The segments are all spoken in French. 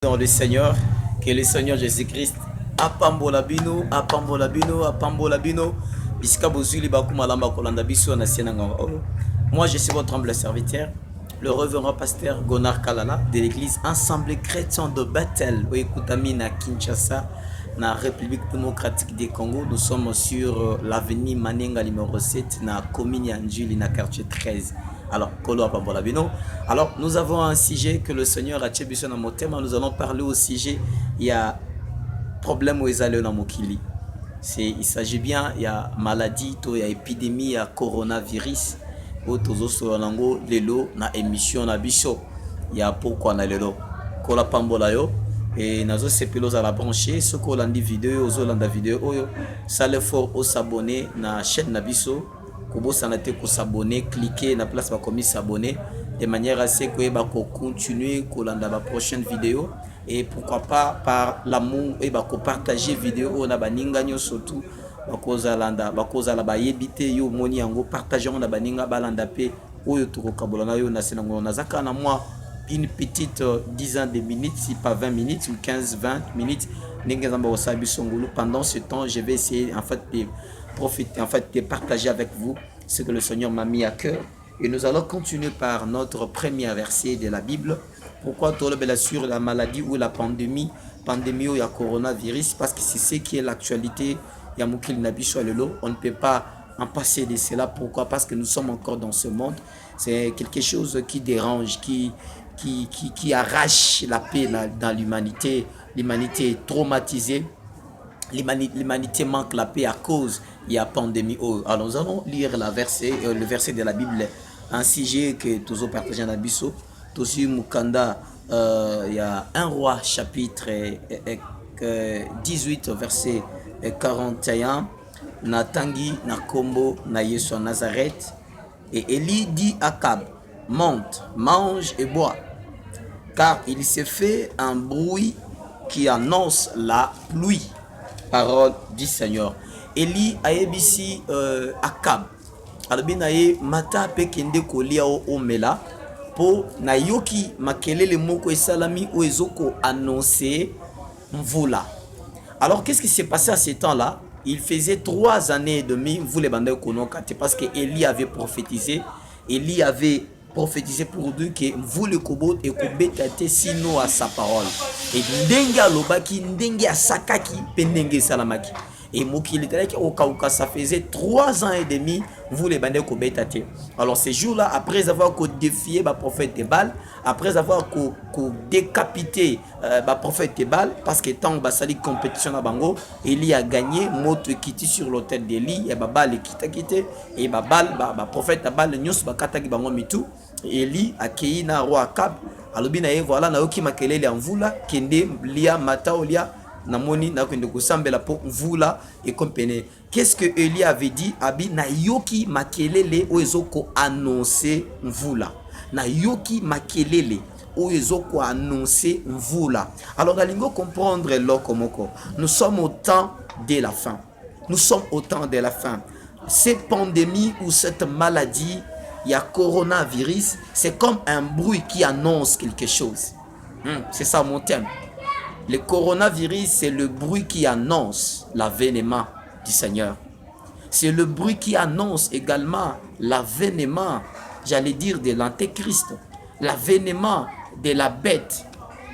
Dans le Seigneur, que le Seigneur Jésus-Christ apambola bino, apambola bino, apambola bino, bisika bozuli bakuma lamba kolanda biso na sienanga. Moi je suis votre humble serviteur, le révérend pasteur Gonard Kalala de l'église Assemblée chrétienne de Bethel, Oekutami na Kinshasa, na République démocratique du Congo. Nous sommes sur l'avenue Manenga numéro 7 na commune Anjuli na quartier 13. Alors, nous avons un sujet que le Seigneur a tché dans mon thème. Nous allons parler au sujet. Il y a problème où ils allaient dans Mokili. Il s'agit bien, il y a maladie, il y a épidémie, il y a coronavirus. Na émission na biso. Il y a pourquoi na lelo. Kola pambola yo. Et nazo sepelos à la brancher. Ce qu'on a dit vidéo, aux olanda vidéo. Ça le faut au s'abonner na chaîne na biso. Kobo sanate ko s'abonner, cliquer na place ba commis s'abonner de manière à ce que ba ko continuer ko landa ba prochaine vidéo et pourquoi pas par l'amour et ba ko partager vidéo na baninga nyo surtout ba ko zalanda ba ko zala ba yebite yo moni yango partager na baninga balanda pe oyo to ko kabola na yo na senango na zaka na moi une petite 10 ans de minutes, si pas 20 minutes ou 15-20 minutes. Pendant ce temps, je vais essayer en fait de profiter, en fait de partager avec vous ce que le Seigneur m'a mis à cœur. Et nous allons continuer par notre premier verset de la Bible. Pourquoi sur la maladie ou la pandémie ou la coronavirus? Parce que c'est ce qui est l'actualité. On ne peut pas en passer de cela. Pourquoi? Parce que nous sommes encore dans ce monde. C'est quelque chose qui dérange, qui arrache la paix dans l'humanité. L'humanité est traumatisée. L'humanité manque la paix à cause il y a pandémie. Alors nous allons lire le verset de la Bible, un sujet que tous partagés dans Bisso. Tous Mukanda, il y a un roi chapitre 18 verset 41. Natangi na Kombo na Yesu Nazareth. Et Élie dit à Akab, monte, mange et bois, car il s'est fait un bruit qui annonce la pluie. Parole du Seigneur. Élie a ébissi Akab. Albinaye mata pekende kolia o mela po na yoki makelele moko esalami o ezoko annoncer mvula. Alors qu'est-ce qui s'est passé à ce temps-là? Il faisait 3 années et demie, vous les bandez konokate, parce que Élie avait prophétisé. Élie avait prophétisé pour dire que vous le kobo et kobetate sino à sa parole. Et ndenga lobaki, ndenga sakaki, pendenge salamaki. Et mokili teleki okauka, ça faisait 3 ans et demi, vous les bandez kobetate. Alors ces jours-là, après avoir défié le prophète de Baal, après avoir décapité le prophète de Baal, parce que tant que sali compétition à Bango, Élie a gagné, moto quitté sur l'hôtel d'Élie, et Baal quitté, et Baal, prophète de Baal, nyos bakata ki bango mitou, Élie a accueilli na roi Akab, alobi na ye voilà na yoki makelele en vula, kende lia mata olia, namoni na kwende kusambela po mvula et compagnie. Qu'est-ce que Élie avait dit? Abi na yoki makelele oezoko annoncer mvula. Na yoki makelele oezoko annoncer mvula. Alors nalingo comprendre lokomoko. Nous sommes au temps de la fin. Nous sommes au temps de la fin. Cette pandémie ou cette maladie, il y a coronavirus, c'est comme un bruit qui annonce quelque chose. C'est ça mon thème. Le coronavirus, c'est le bruit qui annonce l'avènement du Seigneur. C'est le bruit qui annonce également l'avènement, j'allais dire, de l'Antéchrist, l'avènement de la bête.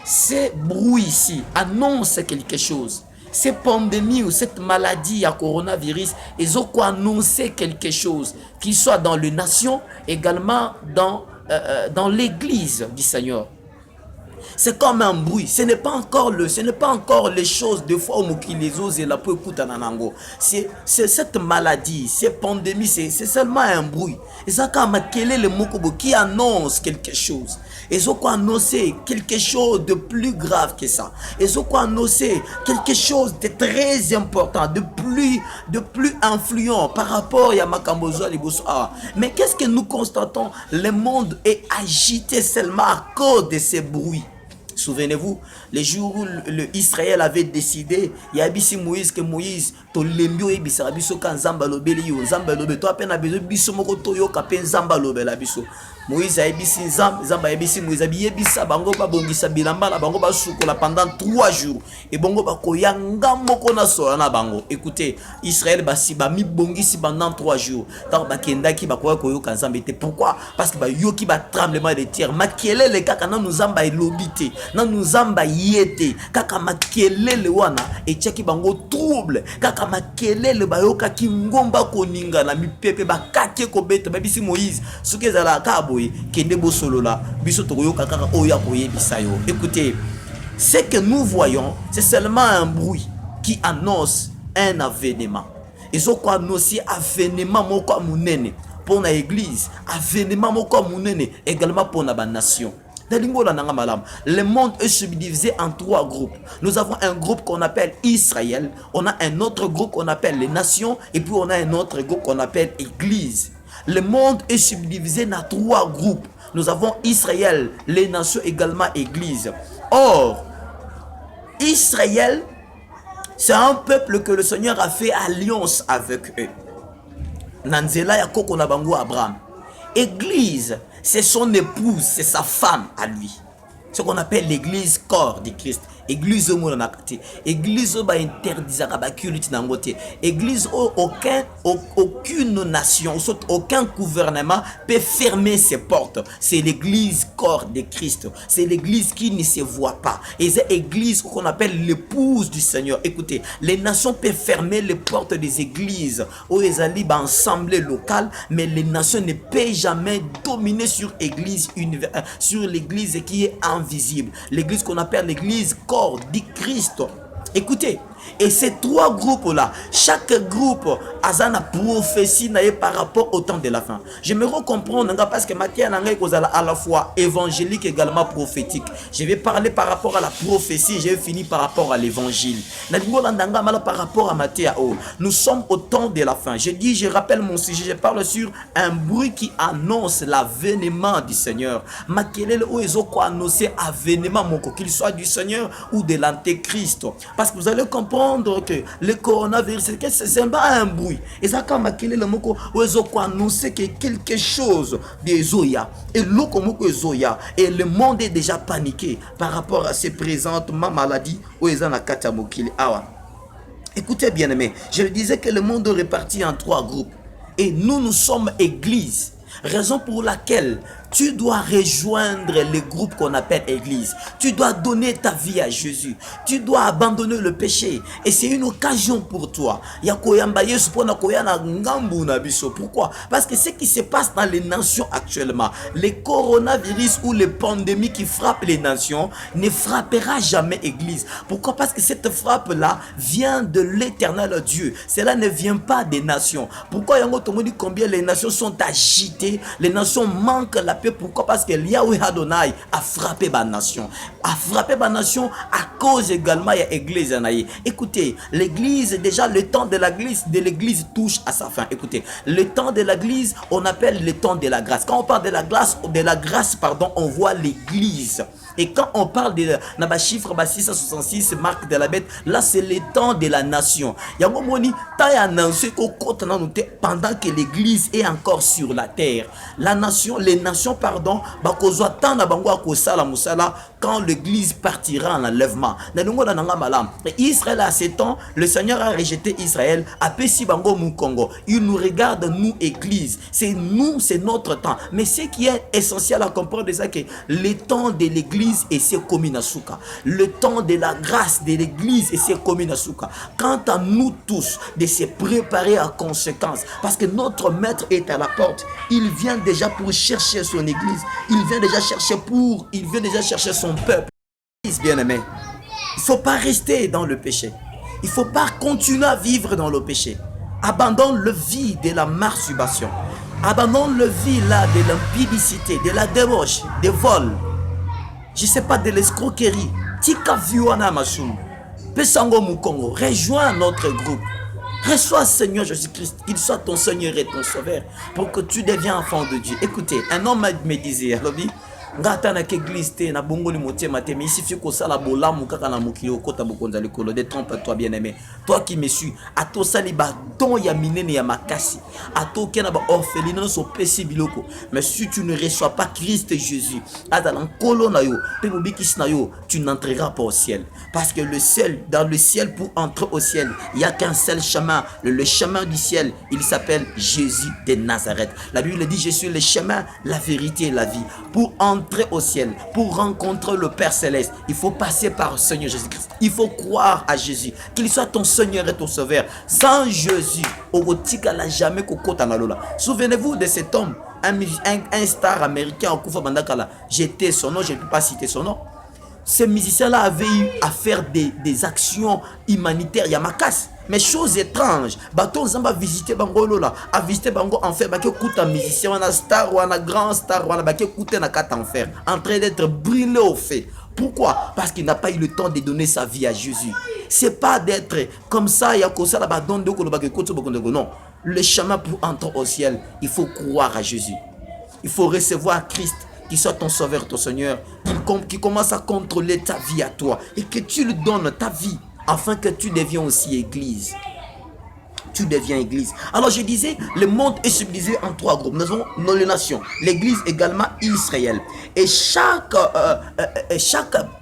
Ces bruits ici annoncent quelque chose. Cette pandémie ou cette maladie à coronavirus, ils ont annoncé quelque chose, qu'il soit dans les nations, également dans l'église du Seigneur. C'est comme un bruit. Ce n'est pas encore les choses de fois où les os et la peau écoutent en anango. C'est cette maladie, cette pandémie, c'est seulement un bruit. Et ça comme quel est le mot qui annonce quelque chose. Ils ont annoncé quelque chose de plus grave que ça. Ils ont annoncé quelque chose de très important, de plus influent par rapport à Makambozo Liboso. Mais qu'est-ce que nous constatons? Le monde est agité seulement à cause de ces bruits. Souvenez-vous, les jours où Israël avait décidé, il y a ici Moïse, que Moïse, to lembio et bisabiso kan zamba lobeli yo, zamba lobe, to apena bezo biso moko toyo kapen zamba lobela biso. Moïse a ebisi Nzamba ebisi Moïse abiyebisa bango babongisa bilamba na bango basukola pendant 3 jours et bongo bakoya ngamoko na sola na bango. Écoutez, Israël basi ba mi bongisi pendant 3 jours. Tant bakendaki bakoya koyoka Nzamba te. Pourquoi? Parce que ba yoki ba tremblement de terre. Makelele kaka na Nzamba elobité, na Nzamba yete, kaka makelele wana etiaki bango trouble, kaka makelele bayoka ki ngomba koninga na mipepe bakake kobeta babisi Moïse. Soki ezala kabo kende bosolola biso tokoyoka kaka oya koyebisa yo. Écoutez, ce que nous voyons, c'est seulement un bruit qui annonce un avènement. Et ce qu'on annonce avènement moko munene pour la église, avènement moko munene également pour la nation. Le monde est subdivisé en 3 groupes. Nous avons un groupe qu'on appelle Israël, on a un autre groupe qu'on appelle les nations, et puis on a un autre groupe qu'on appelle Église. Le monde est subdivisé en 3 groupes. Nous avons Israël, les nations également Église. Or, Israël, c'est un peuple que le Seigneur a fait alliance avec eux. Nanzela ya koko na bango Abraham. Église, c'est son épouse, c'est sa femme à lui. Ce qu'on appelle l'église corps de Christ. Église au monde nakati. Église ba interdisaka ba culte na ngote. Église aucune nation, aucun gouvernement peut fermer ses portes. C'est l'église corps de Christ. C'est l'église qui ne se voit pas. Et c'est l'église qu'on appelle l'épouse du Seigneur. Écoutez, les nations peuvent fermer les portes des églises où ils allaient ensemble local, mais les nations ne peuvent jamais dominer sur l'église qui est invisible. L'église qu'on appelle l'église corps du Christ. Écoutez, et ces 3 groupes-là, chaque groupe a une prophétie par rapport au temps de la fin. J'aimerais comprendre parce que Matthieu est à la fois évangélique et également prophétique. Je vais parler par rapport à la prophétie, je vais finir par rapport à l'évangile. Par rapport à Matthieu, nous sommes au temps de la fin. Je rappelle mon sujet, je parle sur un bruit qui annonce l'avènement du Seigneur. Makelele ou ezoko annoncer avènement qu'il soit du Seigneur ou de l'antéchrist. Parce que vous allez comprendre que le coronavirus, c'est pas un bruit. Et ça, quand le moko annoncer que quelque chose de Zoya et l'okomoko Zoya et le monde est déjà paniqué par rapport à ces présentement maladies où ils ont la katamokili. Écoutez bien aimé, je le disais que le monde est réparti en 3 groupes et nous sommes église. Raison pour laquelle tu dois rejoindre les groupes qu'on appelle église. Tu dois donner ta vie à Jésus. Tu dois abandonner le péché. Et c'est une occasion pour toi. Pourquoi? Parce que ce qui se passe dans les nations actuellement, les coronavirus ou les pandémies qui frappent les nations ne frappera jamais église. Pourquoi? Parce que cette frappe-là vient de l'éternel Dieu. Cela ne vient pas des nations. Pourquoi? Combien les nations sont agitées, les nations manquent la paix. Pourquoi? Parce que Yahweh Adonai a frappé ma nation. A frappé ma nation à cause également de l'église. Écoutez, l'église, déjà le temps de l'église touche à sa fin. Écoutez, le temps de l'église, on appelle le temps de la grâce. Quand on parle de la grâce, on voit l'église. Et quand on parle de la chiffre 666, marque de la bête, là c'est le temps de la nation. Pendant que l'église est encore sur la terre. Les nations, quand l'église partira en enlèvement. Israël à ce temps, le Seigneur a rejeté Israël. Il nous regarde, nous, église. C'est nous, c'est notre temps. Mais ce qui est essentiel à comprendre, c'est que le temps de l'église et c'est comme Inasuka. Le temps de la grâce de l'église et c'est comme Inasuka. Quant à nous tous de se préparer à conséquence, parce que notre maître est à la porte, il vient déjà pour chercher son église, il vient déjà chercher son peuple. Bien aimé, il ne faut pas rester dans le péché, il ne faut pas continuer à vivre dans le péché. Abandonne le vie de la masturbation, abandonne le vie là de l'impudicité, de la débauche, des vols, je sais pas, de l'escroquerie. Tika viwana masum. Pesango mukongo. Rejoins notre groupe. Reçois Seigneur Jésus-Christ, qu'il soit ton Seigneur et ton Sauveur, pour que tu deviens enfant de Dieu. Écoutez, un homme me disait, ngata na église te na bongoli motema te, mais il suffit que ça la bolamu kaka na mokili okota bokonza likolo. Détrompe-toi bien-aimé, toi qui me suis, ato sali ba don ya minene ya makasi, ato kena ba orphelinat so pesi biloko. Mais si tu ne reçois pas Christ Jésus ata na nkolo na yo pe bobikisi na yo, tu n'entreras pas au ciel. Parce que le ciel, dans le ciel, pour entrer au ciel, il y a qu'un seul chemin, le chemin du ciel, il s'appelle Jésus de Nazareth. La Bible dit: je suis le chemin, la vérité et la vie. Pour entrer au ciel, pour rencontrer le Père Céleste, il faut passer par le Seigneur Jésus-Christ. Il faut croire à Jésus, qu'il soit ton Seigneur et ton Sauveur. Sans Jésus, Ogotika n'a jamais kokota na lola. Souvenez-vous de cet homme, un star américain au Koufa Bandakala. J'étais son nom, je ne peux pas citer son nom. Ces musiciens-là avaient eu à faire des actions humanitaires. Yamakas. Mais chose étrange, baton zamba visiter bango lola, a visiter bango en fait, baké koute un musicien, on a star ou on a grand star, on a baké koute na kat en fer, en train d'être brûlé au feu. Pourquoi? Parce qu'il n'a pas eu le temps de donner sa vie à Jésus. C'est pas d'être comme ça, il y a comme ça là-bas, non. Le chemin pour entrer au ciel, il faut croire à Jésus. Il faut recevoir Christ, qui soit ton sauveur, ton Seigneur, qui commence à contrôler ta vie à toi et que tu lui donnes ta vie afin que tu deviens aussi église. Tu deviens église. Alors je disais, le monde est subdivisé en trois groupes. Nous avons les nations, l'église également Israël. Et chaque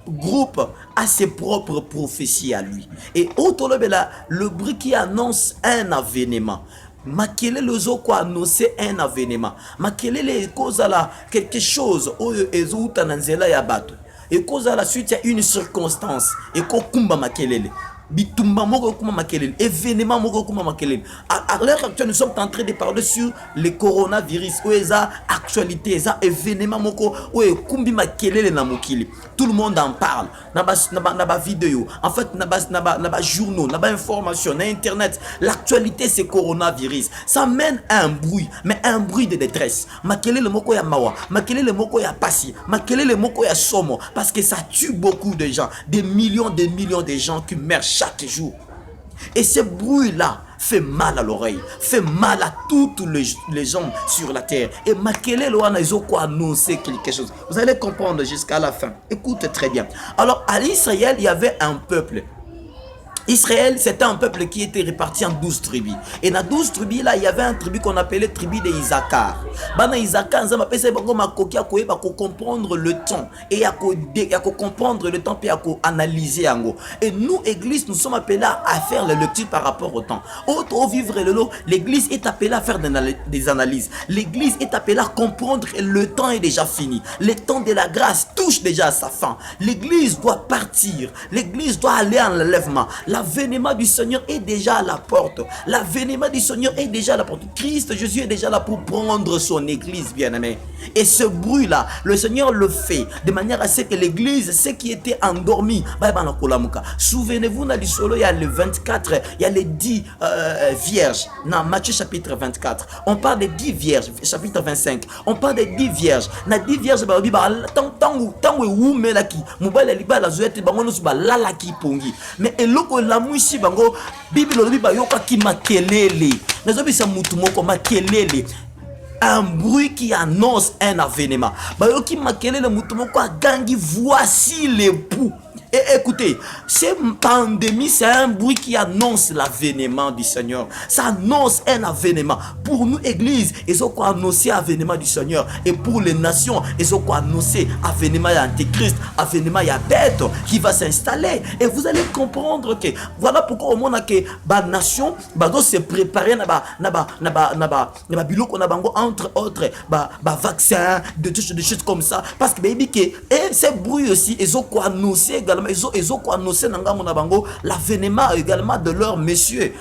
groupe a ses propres prophéties à lui. Et autour de là, le bruit qui annonce un avènement. Makele lozo ko annoncer un avènement. Makele les causes là quelque chose où ezuta na nzela ya bato. Et cause à la suite il y a une circonstance et ko kumba makelele. Bitumba moko kuma makelele, événement moko kuma makelele. À l'heure actuelle, nous sommes en train de parler sur le coronavirus, où est la actualité, ça événement moko, où est kumbi makelele na mokili. Tout le monde en parle. Naba vidéo, en fait naba journaux, naba information, na internet. L'actualité c'est coronavirus. Ça mène à un bruit, mais un bruit de détresse. Makelele moko ya mawa, makelele moko ya pasi, makelele moko ya somo, parce que ça tue beaucoup de gens, des millions de gens qui meurent chaque jour. Et ce bruit-là fait mal à l'oreille, fait mal à toutes les hommes sur la terre. Et Makelele wana izoko annoncer quelque chose. Vous allez comprendre jusqu'à la fin. Écoute très bien. Alors à Israël, il y avait un peuple. Israël, c'était un peuple qui était réparti en 12 tribus. Et dans 12 tribus, là, il y avait un tribu qu'on appelait tribu de Isaacar. Dans Isaacar, on appelle ça comprendre le temps. Et à comprendre le temps, puis à analyser. Et nous, église, nous sommes appelés à faire la lecture par rapport au temps. Autre vivre le lot, l'église est appelée à faire des analyses. L'église est appelée à comprendre que le temps est déjà fini. Le temps de la grâce touche déjà à sa fin. L'église doit partir. L'église doit aller en l'enlèvement. L'avènement du Seigneur est déjà à la porte. L'avènement du Seigneur est déjà à la porte. Christ Jésus est déjà là pour prendre son église, bien-aimé. Et ce bruit-là, le Seigneur le fait de manière à ce que l'église, ceux qui étaient endormis, souvenez-vous, il y a le 24, il y a les 10 vierges. Dans Matthieu chapitre 24, on parle des 10 vierges, chapitre 25. On parle des 10 vierges. Dans 10 vierges, mais la mouisi bango Bible lobi ba yoka ki makelele nazobisa mutu moko makelele, un bruit qui annonce un avènement. Ba yoki makelele mutu moko agangi, voici l'époux. Et écoutez, cette pandémie, c'est un bruit qui annonce l'avènement du Seigneur. Ça annonce un avènement. Pour nous, église, ils ont annoncé l'avènement du Seigneur. Et pour les nations, ils ont annoncé l'avènement de l'Antéchrist, l'avènement de la bête qui va s'installer. Et vous allez comprendre que voilà pourquoi au monde que la nation doit se préparer entre autres vaccins, des choses comme ça. Parce que ces bruits aussi, ils ont annoncé également. Ils ont annoncé l'avènement également de leur monsieur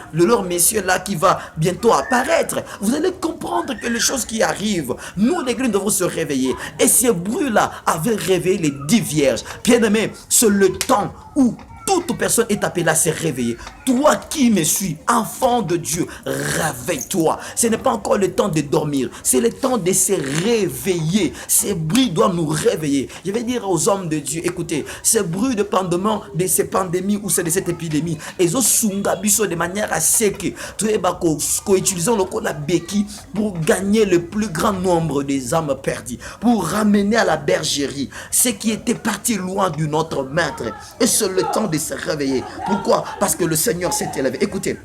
là qui va bientôt apparaître. Vous allez comprendre que les choses qui arrivent, nous l'église devons se réveiller. Et ces bruits là avaient réveillé les 10 vierges. Bien aimé, c'est le temps où toute personne est appelée à se réveiller. Toi qui me suis, enfant de Dieu, réveille-toi. Ce n'est pas encore le temps de dormir, c'est le temps de se réveiller. Ces bruits doivent nous réveiller. Je vais dire aux hommes de Dieu, écoutez, ces bruits de pendant de ces pandémies ou de cette épidémie, ils ont sunga biso de manière à ce que tu es utilisant le code béquille pour gagner le plus grand nombre des âmes perdues, pour ramener à la bergerie ceux qui étaient partis loin de notre maître. Et c'est le temps de se réveiller. Pourquoi? Parce que le Seigneur s'est élevé. Écoutez,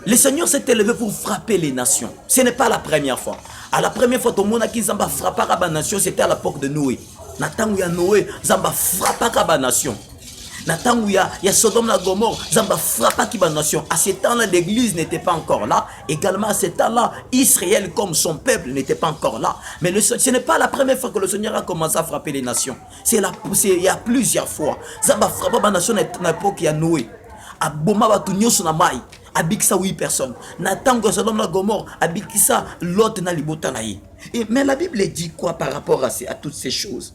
le Seigneur s'est élevé pour frapper les nations. Ce n'est pas la première fois. À la première fois, tout le monde a qui Zamba frappa la nation, c'était à l'époque de Noé. Nathan où il y a Noé, Zamba frappa la nation. Nathan où il y a Sodome et Gomorrhe, Zamba frappa la nation. À ce temps-là, l'église n'était pas encore là. Également, à ce temps-là, Israël, comme son peuple, n'était pas encore là. Mais ce n'est pas la première fois que le Seigneur a commencé à frapper les nations. Il y a plusieurs fois. Zamba frappa la nation à l'époque, il y a Noé. À Boma, Batunyo, Sonamai. Abikisa 8 personnes. Nathan Sodome et Gomorre, Abikisa l'autre na libota naï. Mais la Bible dit quoi par rapport à toutes ces choses?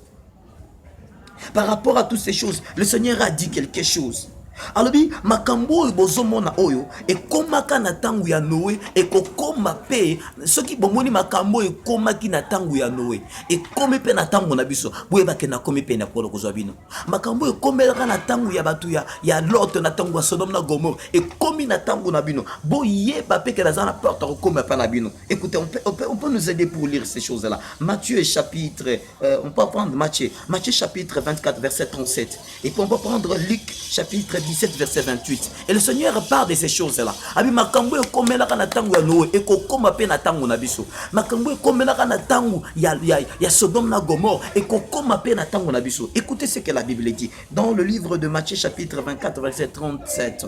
Par rapport à toutes ces choses, le Seigneur a dit quelque chose. Alors, makambo bozomona oyo et komaka na tangu ya Noé et kokoma pe soki bomoni makambo e komaki na tangu ya Noé et komi pe na tangu na biso boyeba ke na komi pe na kolo kozwa bino makambo e komelaka na tangu ya batu ya Lot na tangu ya Sodome na Gomorre et komi na tangu na bino boyeba pe ke na zana porte ko koma pa na bino. Écoutez, on peut nous aider pour lire ces choses là. Matthieu chapitre on peut prendre Matthieu chapitre 24 verset 37 et puis on peut prendre Luc chapitre 17 verset 28. Et le Seigneur parle de ces choses-là. Abi makambo e komelaka na tangu ya Noé et kokoma pe na tangu na biso. Makambo e komelaka na tangu ya Sodome na Gomorre et kokoma pe na tangu na biso. Écoutez ce que la Bible dit dans le livre de Matthieu chapitre 24 verset 37.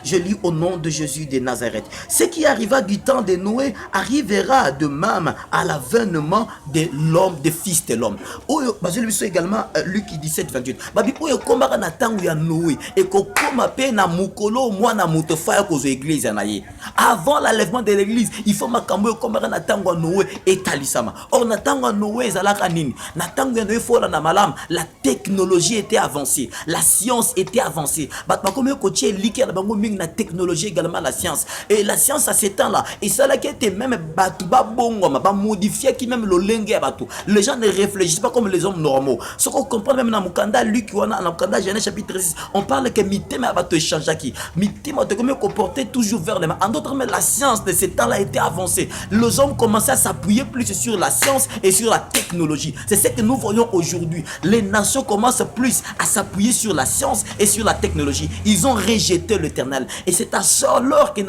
Je lis au nom de Jésus de Nazareth. Ce qui arriva du temps de Noé arrivera de même à l'avènement de l'homme, des fils de l'homme. Je lis également Luc 17, 28. Babi oyo komaka na tangu ya Noé et kokoma pe na mukolo mwana muto faya kozo église na ye. Avant l'enlèvement de l'église, il faut makambo komaka na tangu ya Noé et talisama. Or na tangu ya Noé ezalaka nini? Na tangu ya Noé fola na malam, la technologie était avancée, la science était avancée. Bat makomé kotie liké na bango la technologie également la science et la science à ce temps-là et ça là qui était même batu ba bongo ba modifier qui même le lengue batu. Les gens ne réfléchissent pas comme les hommes normaux. Ce qu'on comprend même dans Mukanda Luc wana dans Mukanda Genèse chapitre 6, on parle que mitema batu échanger qui mitema te comme comporter toujours vers les mains. En d'autres termes, la science de ce temps-là était avancée. Les hommes commençaient à s'appuyer plus sur la science et sur la technologie. C'est ce que nous voyons aujourd'hui. Les nations commencent plus à s'appuyer sur la science et sur la technologie. Ils ont rejeté l'éternel. Et c'est à ça alors que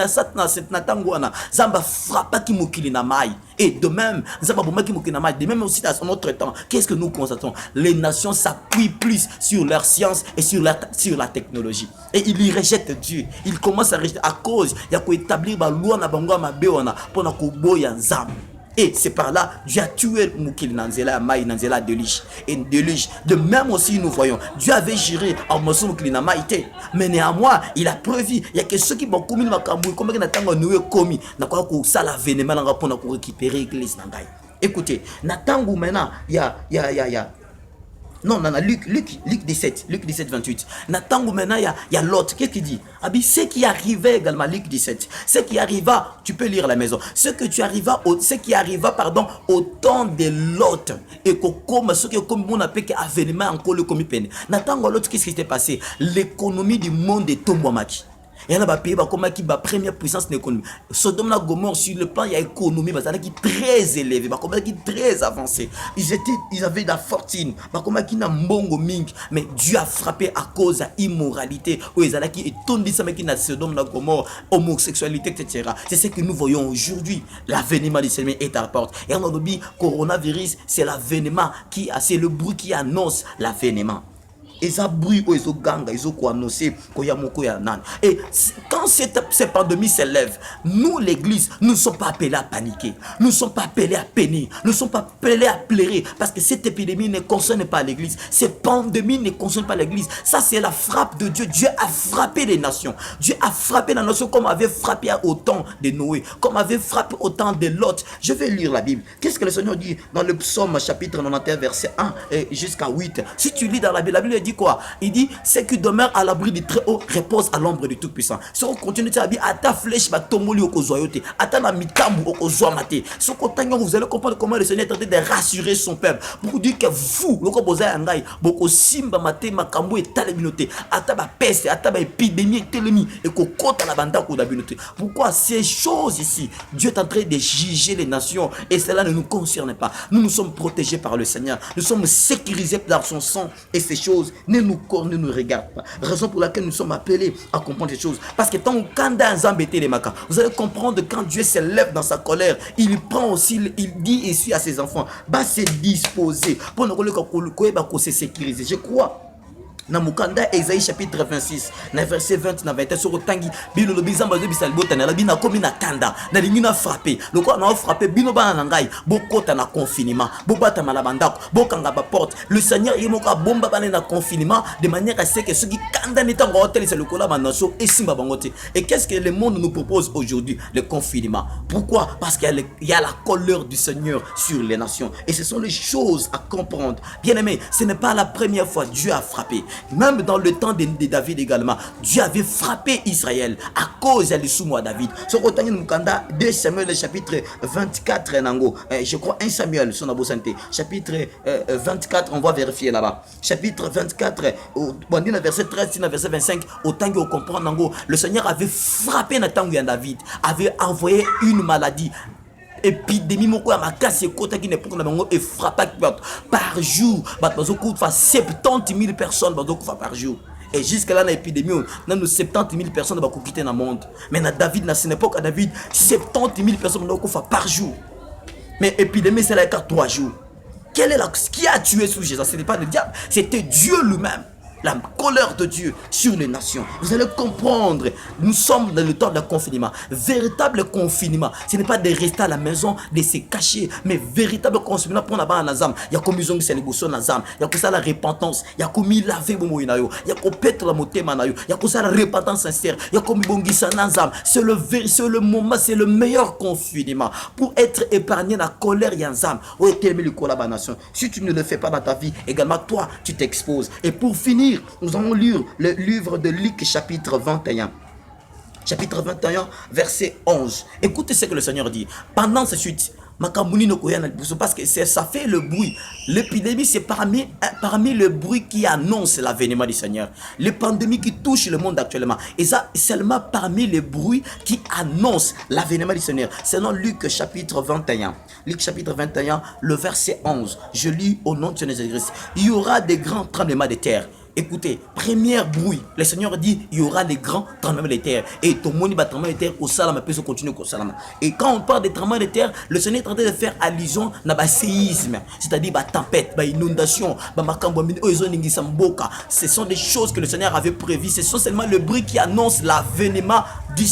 Zamba frappa qui mokili na mai. Et de même, Zamba boma qui mokili na mai. De même aussi dans notre temps, qu'est-ce que nous constatons? Les nations s'appuient plus sur leur science et sur la technologie. Et ils y rejettent Dieu. Ils commencent à rejeter à cause il y a qu'à établir la loi na bango ma beona pour na koboya nzambe. Et c'est par là, Dieu a tué Moukil Nanzela, Maï Nanzela, Deluge. Et Deluge, de même aussi nous voyons, Dieu avait géré en Moussoul Moukil Namaïté. Mais néanmoins, il a prévu, il y a que ceux qui vont commis le macambou, comme il a tant nous commis, n'a pas que ça la vénément pour récupérer l'église. Écoutez, Natangu maintenant, il y a. Non, Luc 17, 28. Natango maintenant, il y a l'autre. Qu'est-ce qu'il dit? Ce qui arrivait également, Luc 17. Ce qui arriva, tu peux lire à la maison. Ce qui arriva, au temps de l'autre. Et comme ce que comme on appelle qu'avènement encore le commis peine. Natango l'autre, qu'est-ce qui s'était passé? L'économie du monde est tombée. Il y a un pays qui a première puissance économique. Sodome et Gomorre, sur le plan, il y a l'économie qui est très élevée, qui est très avancée. Ils avaient de la fortune, qui n'a mbongo ming, mais Dieu a frappé à cause de l'immoralité. Ils ont qui est Sodome et Gomorre, homosexualité, etc. C'est ce que nous voyons aujourd'hui. L'avènement du Seigneur est à la porte. Et on a dit, coronavirus, c'est l'avènement c'est le bruit qui annonce l'avènement. Et ça brûle, ils ont ganga, ils ont annoncé, et quand cette pandémie s'élève, nous, l'église, nous ne sommes pas appelés à paniquer, nous ne sommes pas appelés à peiner, nous ne sommes pas appelés à pleurer, parce que cette épidémie ne concerne pas l'église, cette pandémie ne concerne pas l'église. Ça, c'est la frappe de Dieu. Dieu a frappé les nations. Dieu a frappé les nations comme avait frappé au temps de Noé, comme avait frappé au temps de Lot. Je vais lire la Bible. Qu'est-ce que le Seigneur dit dans le psaume chapitre 91, verset 1 jusqu'à 8? Si tu lis dans la Bible dit dit quoi? Il dit, ceux qui demeurent à l'abri du très haut reposent à l'ombre du Tout-Puissant. Si on continue à dire, à ta flèche, à ta moli au kozoyote, à ta mitambu au kozoamate, vous allez comprendre comment le Seigneur est en train de rassurer son peuple. Pour dire que vous, le koboza yangai, boko simba mate, makambo et talebinote, à ta peste, à ta épidémie et telemi, et kokota la banda kodabinote. Pourquoi ces choses ici, Dieu est en train de juger les nations et cela ne nous concerne pas. Nous sommes protégés par le Seigneur. Nous sommes sécurisés par son sang et ces choses ne nous regardent pas. Raison pour laquelle nous sommes appelés à comprendre ces choses. Parce que tant vous allez comprendre quand Dieu s'élève dans sa colère, il prend aussi, il dit ici à ses enfants, va se disposer pour nous se sécuriser. Je crois. Na mukanda Esaïe chapitre 26 na verset 20 na 21 sur tangi bino lo bizamba zo bisalibota na bina komi na kanda na lingina frapper le quoi na frapper bino bana ngai bokota na confinement bobata malabandako bokanga ba porte le Seigneur yemoka bomba bana na confinement de manière à ce que ceux qui kanda neta ngotel c'est le kola banaso et simba bangote. Et qu'est-ce que le monde nous propose aujourd'hui? Le confinement. Pourquoi? Parce qu'il y a la colère du Seigneur sur les nations et ce sont les choses à comprendre. Bien aimé, ce n'est pas la première fois Dieu a frappé. Même dans le temps de David également, Dieu avait frappé Israël à cause de l'issoumo à David. Ce qu'on nous 2 Samuel chapitre 24 je crois 1 Samuel son abo santé chapitre 24, on va vérifier là-bas. Chapitre 24 verset 13 verset 25 autant que comprendre le Seigneur avait frappé Nathan David, avait envoyé une maladie. Épidémie moko ya makasi ekota qui ne pour na bango et frappa par jour bazo kufa 70 000 personnes bazo kufa par jour. Et jusqu'à là, l'épidémie, nous 70 000 personnes qui quittent le monde. Mais dans David, dans cette époque, à David, 70 000 personnes qui kufa par jour. Mais l'épidémie, c'est là qu'à 3 jours. Qui a tué sous Jésus? Ce n'est pas le diable, c'était Dieu lui-même. La colère de Dieu sur les nations. Vous allez comprendre, nous sommes dans le temps de confinement. Véritable confinement, ce n'est pas de rester à la maison, de se cacher, mais véritable confinement pour la bas en azam. Il y a comme ils ont c'est les boissons nazam. Il y a comme ça la repentance. Il y a comme il laver bon moyenayo. Il y a comme pétre la moté manayo. Il y a comme ça la repentance sincère. Il y a comme bongisa nazam. C'est le moment, c'est le meilleur confinement pour être épargné la colère yanzam. Ou être le colère nation. Si tu ne le fais pas dans ta vie, également toi, tu t'exposes. Et pour finir, nous allons lire le livre de Luc chapitre 21. Chapitre 21, verset 11. Écoutez ce que le Seigneur dit. Pendant cette suite, parce que ça fait le bruit. L'épidémie, c'est parmi le bruit qui annonce l'avènement du Seigneur. Les pandémies qui touchent le monde actuellement. Et ça, seulement parmi les bruits qui annoncent l'avènement du Seigneur. Selon Luc chapitre 21. Luc chapitre 21, le verset 11. Je lis au nom de Jésus-Christ. Il y aura des grands tremblements de terre. Écoutez, premier bruit, le Seigneur dit il y aura des grands tremblements de terre. Et ton monde va trembler de terre au salam, peut se continuer au salam. Et quand on parle de tremblements de terre, le Seigneur est en train de faire allusion à un séisme, c'est-à-dire à tempête, à inondation, ce sont des choses que le Seigneur avait prévues. Ce sont seulement le bruit qui annonce l'avènement du